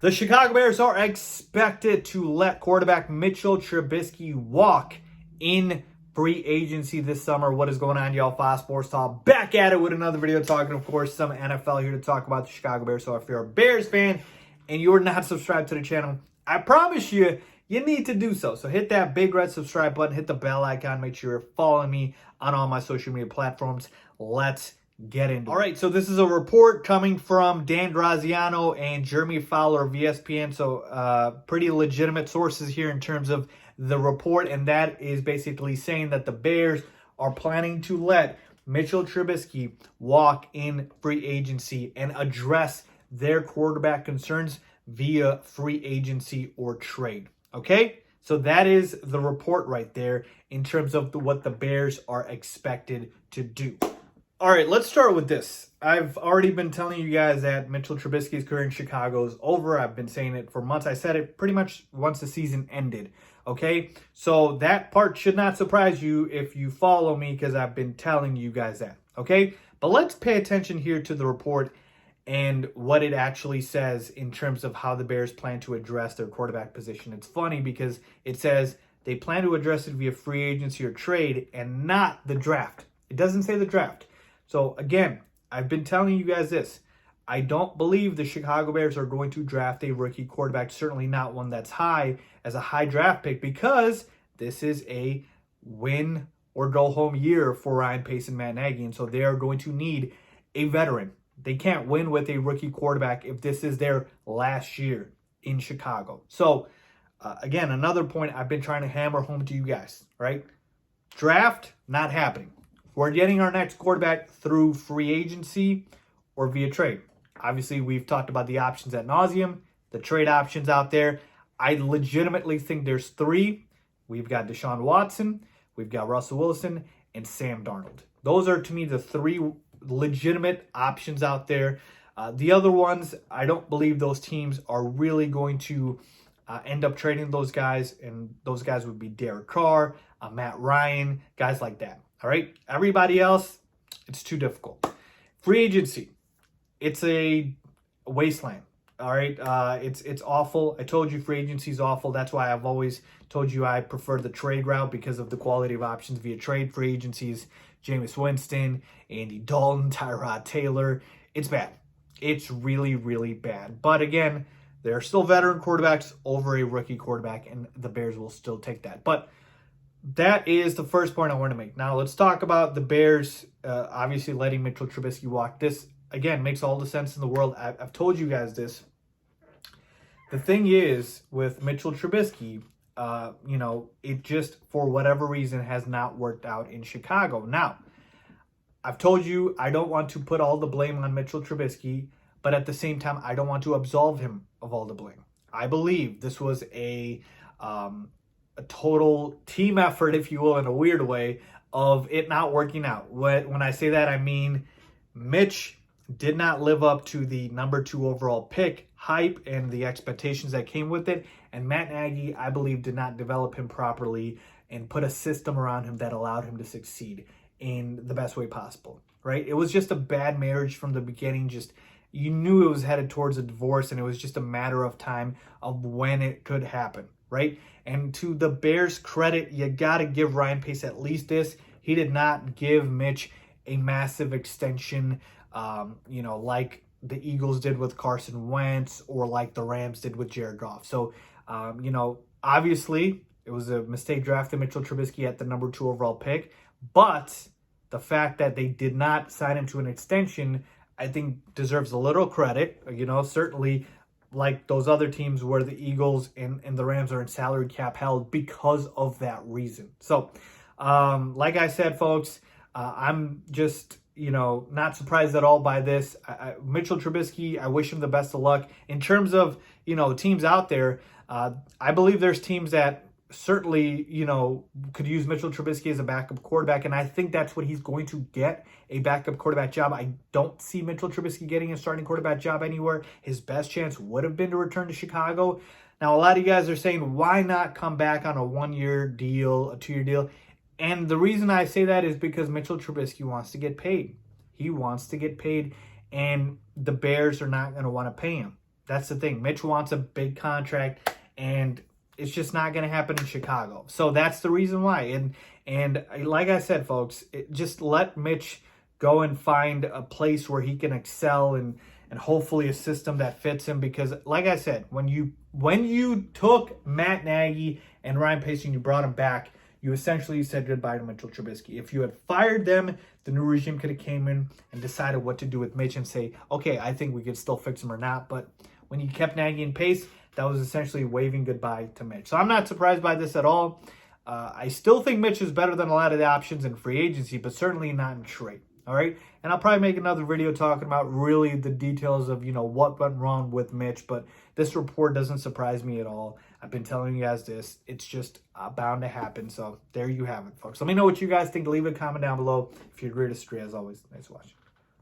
The Chicago Bears are expected to let quarterback Mitchell Trubisky walk in free agency this summer. What is going on, y'all? Faiz Sports Talk back at it with another video talking, of course, some NFL here to talk about the Chicago Bears. So if you're a Bears fan and you're not subscribed to the channel, I promise you need to do so. So hit that big red subscribe button, hit the bell icon, make sure you're following me on all my social media platforms. Let's get into it. All right, so this is a report coming from Dan Graziano and Jeremy Fowler of ESPN. So pretty legitimate sources here in terms of the report, and that is basically saying that the Bears are planning to let Mitchell Trubisky walk in free agency and address their quarterback concerns via free agency or trade. Okay? So that is the report right there in terms of what the Bears are expected to do. All right, let's start with this. I've already been telling you guys that Mitchell Trubisky's career in Chicago is over. I've been saying it for months. I said it pretty much once the season ended, okay? So that part should not surprise you if you follow me because I've been telling you guys that, okay? But let's pay attention here to the report and what it actually says in terms of how the Bears plan to address their quarterback position. It's funny because it says they plan to address it via free agency or trade and not the draft. It doesn't say the draft. So again, I've been telling you guys this. I don't believe the Chicago Bears are going to draft a rookie quarterback, certainly not one that's high as a high draft pick, because this is a win or go home year for Ryan Pace and Matt Nagy. And so they are going to need a veteran. They can't win with a rookie quarterback if this is their last year in Chicago. So again, another point I've been trying to hammer home to you guys, right? Draft, not happening. We're getting our next quarterback through free agency or via trade. Obviously, we've talked about the options ad nauseum, the trade options out there. I legitimately think there's three. We've got Deshaun Watson, we've got Russell Wilson, and Sam Darnold. Those are, to me, the three legitimate options out there. The other ones, I don't believe those teams are really going to end up trading those guys, and those guys would be Derek Carr, Matt Ryan, guys like that. All right, everybody else, it's too difficult. Free agency, it's a wasteland. All right, it's awful. I told you free agency is awful. That's why I've always told you I prefer the trade route because of the quality of options via trade. Free agencies, Jameis Winston, Andy Dalton, Tyrod Taylor. It's bad. It's really, really bad. But again, there are still veteran quarterbacks over a rookie quarterback, and the Bears will still take that. But that is the first point I want to make. Now, let's talk about the Bears obviously letting Mitchell Trubisky walk. This, again, makes all the sense in the world. I've told you guys this. The thing is, with Mitchell Trubisky, it just, for whatever reason, has not worked out in Chicago. Now, I've told you I don't want to put all the blame on Mitchell Trubisky, but at the same time, I don't want to absolve him of all the blame. I believe this was a total team effort, if you will, in a weird way, of it not working out. When I say that, I mean Mitch did not live up to the number 2 overall pick hype and the expectations that came with it. And Matt Nagy, I believe, did not develop him properly and put a system around him that allowed him to succeed in the best way possible, right? It was just a bad marriage from the beginning. Just, you knew it was headed towards a divorce, and it was just a matter of time of when it could happen, right? And to the Bears' credit, you got to give Ryan Pace at least this. He did not give Mitch a massive extension, like the Eagles did with Carson Wentz or like the Rams did with Jared Goff. So, obviously, it was a mistake drafting Mitchell Trubisky at the number 2 overall pick. But the fact that they did not sign him to an extension, I think, deserves a little credit. Certainly, like those other teams where the Eagles and the Rams are in salary cap held because of that reason. So, like I said, folks, I'm just, not surprised at all by this. Mitchell Trubisky, I wish him the best of luck. In terms of, teams out there, I believe there's teams that certainly, could use Mitchell Trubisky as a backup quarterback, and I think that's what he's going to get, a backup quarterback job. I don't see Mitchell Trubisky getting a starting quarterback job anywhere. His best chance would have been to return to Chicago. Now, a lot of you guys are saying, why not come back on a 1-year deal, a 2-year deal? And the reason I say that is because Mitchell Trubisky wants to get paid. He wants to get paid, and the Bears are not going to want to pay him. That's the thing. Mitch wants a big contract, and it's just not going to happen in Chicago. So that's the reason why. And like I said, folks, just let Mitch go and find a place where he can excel and hopefully a system that fits him. Because like I said, when you took Matt Nagy and Ryan Pace and you brought him back, you essentially said goodbye to Mitchell Trubisky. If you had fired them, the new regime could have came in and decided what to do with Mitch and say, okay, I think we could still fix him or not. But when you kept Nagy and Pace, that was essentially waving goodbye to Mitch. So I'm not surprised by this at all. I still think Mitch is better than a lot of the options in free agency, but certainly not in trade. All right. And I'll probably make another video talking about really the details of, what went wrong with Mitch. But this report doesn't surprise me at all. I've been telling you guys this. It's just bound to happen. So there you have it, folks. Let me know what you guys think. Leave a comment down below if you agree or disagree. As always, thanks for watching.